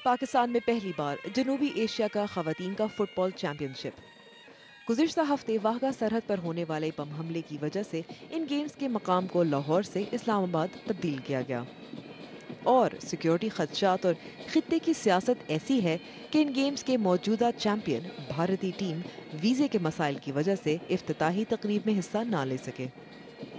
پاکستان میں پہلی بار جنوبی ایشیا کا خواتین کا فٹ بال چیمپئن شپ۔ گزشتہ ہفتے واہگہ سرحد پر ہونے والے بم حملے کی وجہ سے ان گیمز کے مقام کو لاہور سے اسلام آباد تبدیل کیا گیا، اور سیکیورٹی خدشات اور خطے کی سیاست ایسی ہے کہ ان گیمز کے موجودہ چیمپئن بھارتی ٹیم ویزے کے مسائل کی وجہ سے افتتاحی تقریب میں حصہ نہ لے سکے۔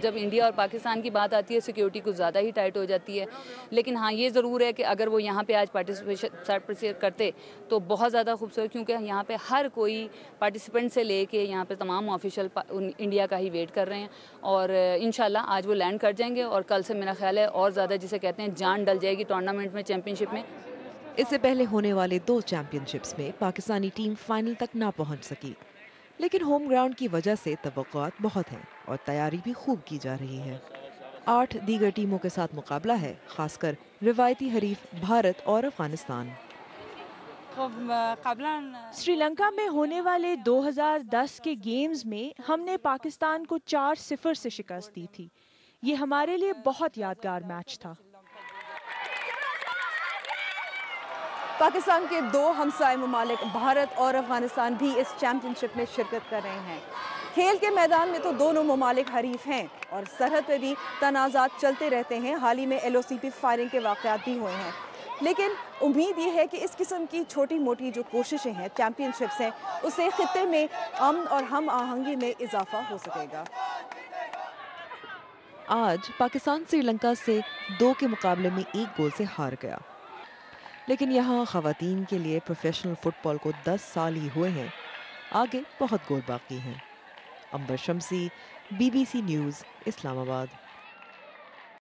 جب انڈیا اور پاکستان کی بات آتی ہے سیکیورٹی کچھ زیادہ ہی ٹائٹ ہو جاتی ہے، لیکن ہاں یہ ضرور ہے کہ اگر وہ یہاں پہ آج پارٹیسپیٹ کرتے تو بہت زیادہ خوبصورت، کیونکہ یہاں پہ ہر کوئی پارٹیسپینٹ سے لے کے یہاں پہ تمام آفیشل انڈیا کا ہی ویٹ کر رہے ہیں، اور انشاءاللہ آج وہ لینڈ کر جائیں گے، اور کل سے میرا خیال ہے اور زیادہ جسے کہتے ہیں جان ڈل جائے گی ٹورنامنٹ میں، چیمپئن شپ میں۔ اس سے پہلے ہونے والے 2 چیمپئن شپس میں پاکستانی ٹیم فائنل تک نہ پہنچ سکی، لیکن ہوم گراؤنڈ کی وجہ سے توقعات بہت ہیں اور تیاری بھی خوب کی جا رہی ہے۔ 8 دیگر ٹیموں کے ساتھ مقابلہ ہے، خاص کر روایتی حریف بھارت اور افغانستان۔ سری لنکا میں ہونے والے 2010 کے گیمز میں ہم نے پاکستان کو 4-0 سے شکست دی تھی۔ یہ ہمارے لیے بہت یادگار میچ تھا۔ پاکستان کے 2 ہمسائے ممالک بھارت اور افغانستان بھی اس چیمپئن شپ میں شرکت کر رہے ہیں۔ کھیل کے میدان میں تو دونوں ممالک حریف ہیں، اور سرحد پہ بھی تنازعات چلتے رہتے ہیں۔ حال ہی میں LOC پہ فائرنگ کے واقعات بھی ہوئے ہیں، لیکن امید یہ ہے کہ اس قسم کی چھوٹی موٹی جو کوششیں ہیں، چیمپئن شپس ہیں، اس سے خطے میں امن اور ہم آہنگی میں اضافہ ہو سکے گا۔ آج پاکستان سری لنکا سے 2 کے مقابلے میں 1 گول سے ہار گیا، لیکن یہاں خواتین کے لیے پروفیشنل فٹ بال کو 10 سال ہی ہوئے ہیں، آگے بہت گول باقی ہیں۔ عنبر شمسی، BBC نیوز، اسلام آباد۔